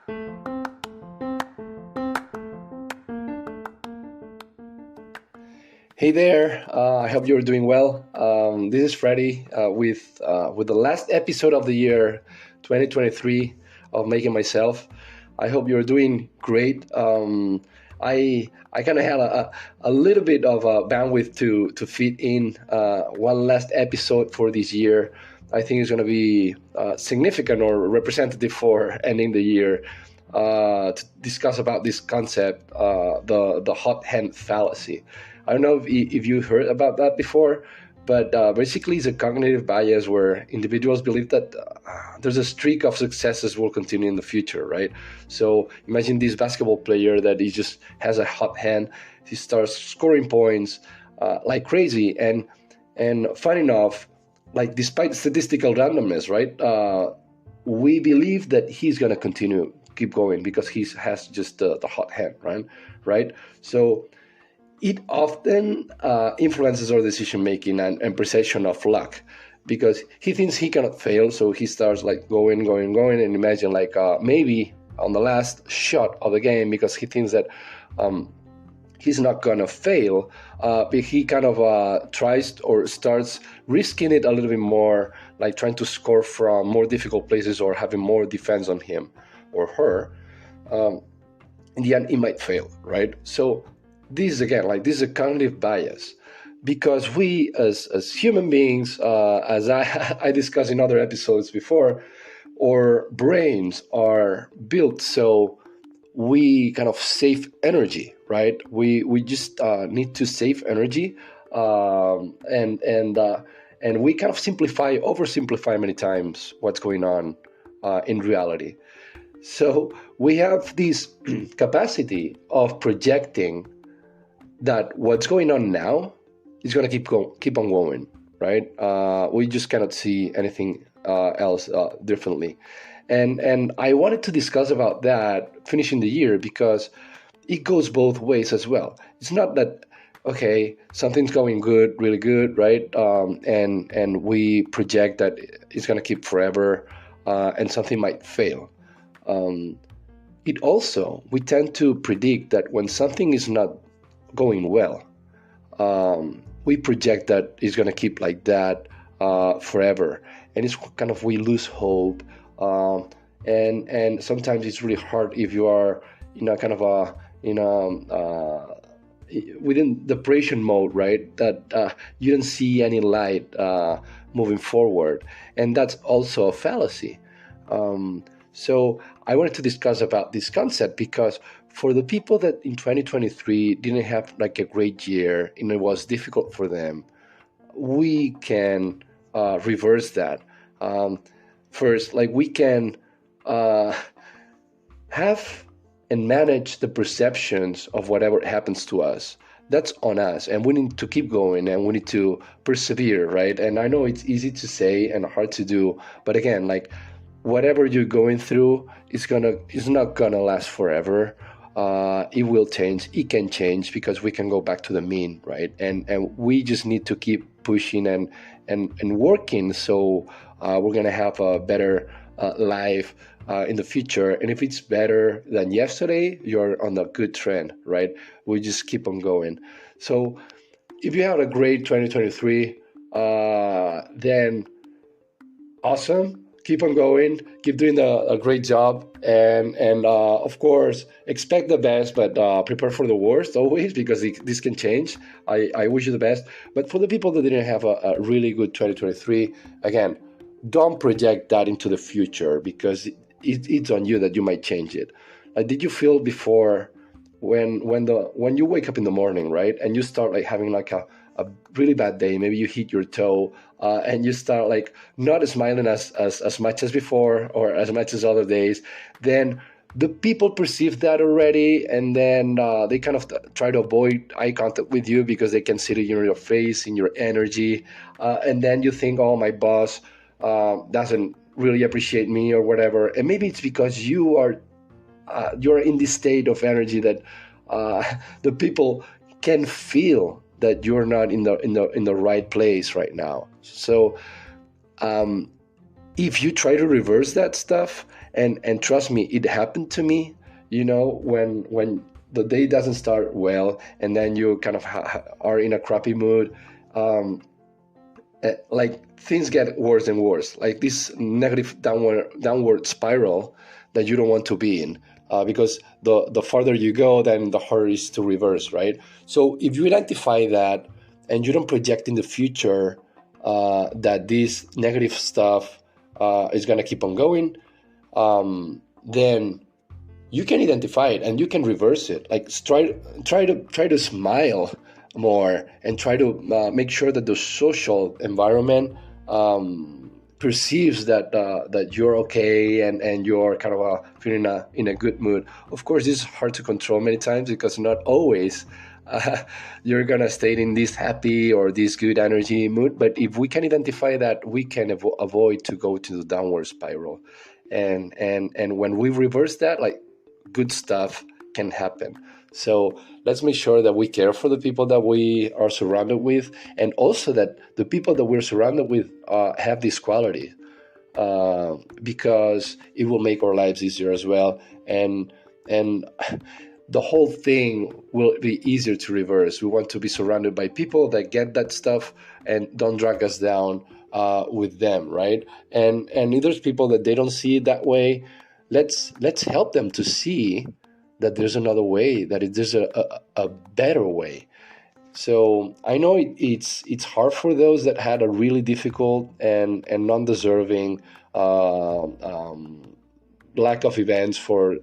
Hey there, I hope you're doing well. This is Freddie with the last episode of the year 2023 of Making Myself. I hope you're doing great. I kind of had a little bit of a bandwidth to fit in one last episode for this year. I think it's going to be significant or representative for ending the year to discuss about this concept, the hot hand fallacy. I don't know if you heard about that before, but basically it's a cognitive bias where individuals believe that there's a streak of successes will continue in the future, right? So imagine this basketball player that he just has a hot hand. He starts scoring points like crazy, and fun enough, like despite statistical randomness, right? We believe that he's gonna keep going because he has just the hot hand, right? Right. So it often influences our decision making and perception of luck because he thinks he cannot fail, so he starts like going, and imagine like maybe on the last shot of the game because he thinks that he's not gonna fail, but he kind of tries or starts risking it a little bit more, like trying to score from more difficult places or having more defense on him or her. In the end, it might fail, right? So this is a cognitive bias because we as human beings, as I discussed in other episodes before, our brains are built so we kind of save energy, right? We just need to save energy, and we kind of oversimplify many times what's going on in reality. So we have this capacity of projecting that what's going on now is going to keep on going, right? We just cannot see anything else differently. And I wanted to discuss about that finishing the year because it goes both ways as well. It's not that, okay, something's going good, really good, right? And we project that it's going to keep forever and something might fail. We tend to predict that when something is not going well, we project that it's going to keep like that forever, and it's kind of we lose hope, and sometimes it's really hard if you are in a kind of a within depression mode, right? That you don't see any light moving forward, and that's also a fallacy. So I wanted to discuss about this concept because for the people that in 2023 didn't have like a great year and it was difficult for them, we can reverse that. First, like we can have and manage the perceptions of whatever happens to us. That's on us, and we need to keep going and we need to persevere, right? And I know it's easy to say and hard to do, but again, like whatever you're going through is not gonna last forever. It will change. It can change because we can go back to the mean, right? And we just need to keep pushing and working. So we're gonna have a better life in the future. And if it's better than yesterday, you're on a good trend, right? We just keep on going. So if you have a great 2023, then awesome. Keep on going, keep doing a great job, and of course, expect the best, but prepare for the worst always, because this can change. I wish you the best. But for the people that didn't have a really good 2023, again, don't project that into the future because it's on you that you might change it. Did you feel before when you wake up in the morning, right, and you start like having like a really bad day, maybe you hit your toe, and you start like not smiling as much as before or as much as other days, then the people perceive that already, and then they kind of try to avoid eye contact with you because they can see it in your face, in your energy, and then you think, oh, my boss doesn't really appreciate me or whatever, and maybe it's because you're in this state of energy that the people can feel that you're not in the right place right now. So if you try to reverse that stuff, and trust me, it happened to me, when the day doesn't start well, and then you kind of are in a crappy mood, like things get worse and worse, like this negative downward spiral that you don't want to be in, because the farther you go, then the harder it is to reverse, right? So if you identify that and you don't project in the future that this negative stuff is going to keep on going, then you can identify it and you can reverse it. Like try to smile more, and try to make sure that the social environment perceives that you're okay, and you're kind of feeling in a good mood. Of course, this is hard to control many times, because not always you're gonna stay in this happy or this good energy mood. But if we can identify that, we can avoid to go to the downward spiral, and when we reverse that, like, good stuff can happen. So let's make sure that we care for the people that we are surrounded with, and also that the people that we're surrounded with have this quality, because it will make our lives easier as well, and the whole thing will be easier to reverse. We want to be surrounded by people that get that stuff and don't drag us down with them, right? And if there's people that they don't see it that way, let's help them to see that there's another way, that there's a better way. So I know it's hard for those that had a really difficult and non-deserving lack of events for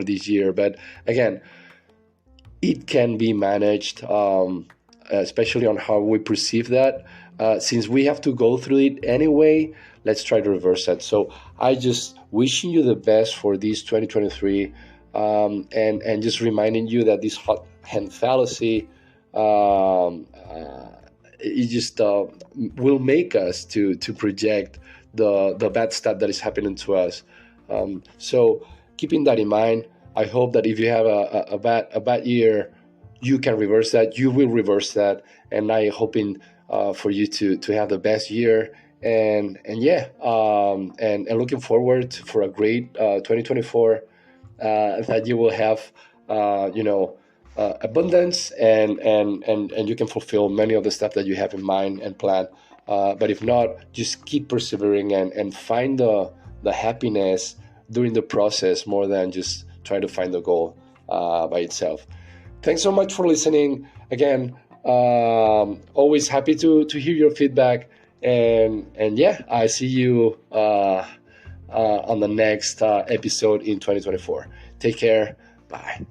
this year. But again, it can be managed, especially on how we perceive that. Since we have to go through it anyway, let's try to reverse that. So I just wishing you the best for this 2023, and just reminding you that this hot hand fallacy, it just will make us to project the bad stuff that is happening to us. So keeping that in mind, I hope that if you have a bad year, you can reverse that. You will reverse that, and I'm hoping for you to have the best year. And looking forward for a great 2024, that you will have abundance, and you can fulfill many of the stuff that you have in mind and plan. But if not, just keep persevering, and find the happiness during the process, more than just try to find the goal by itself. Thanks so much for listening. Again, always happy to hear your feedback. And I see you on the next episode in 2024. Take care. Bye.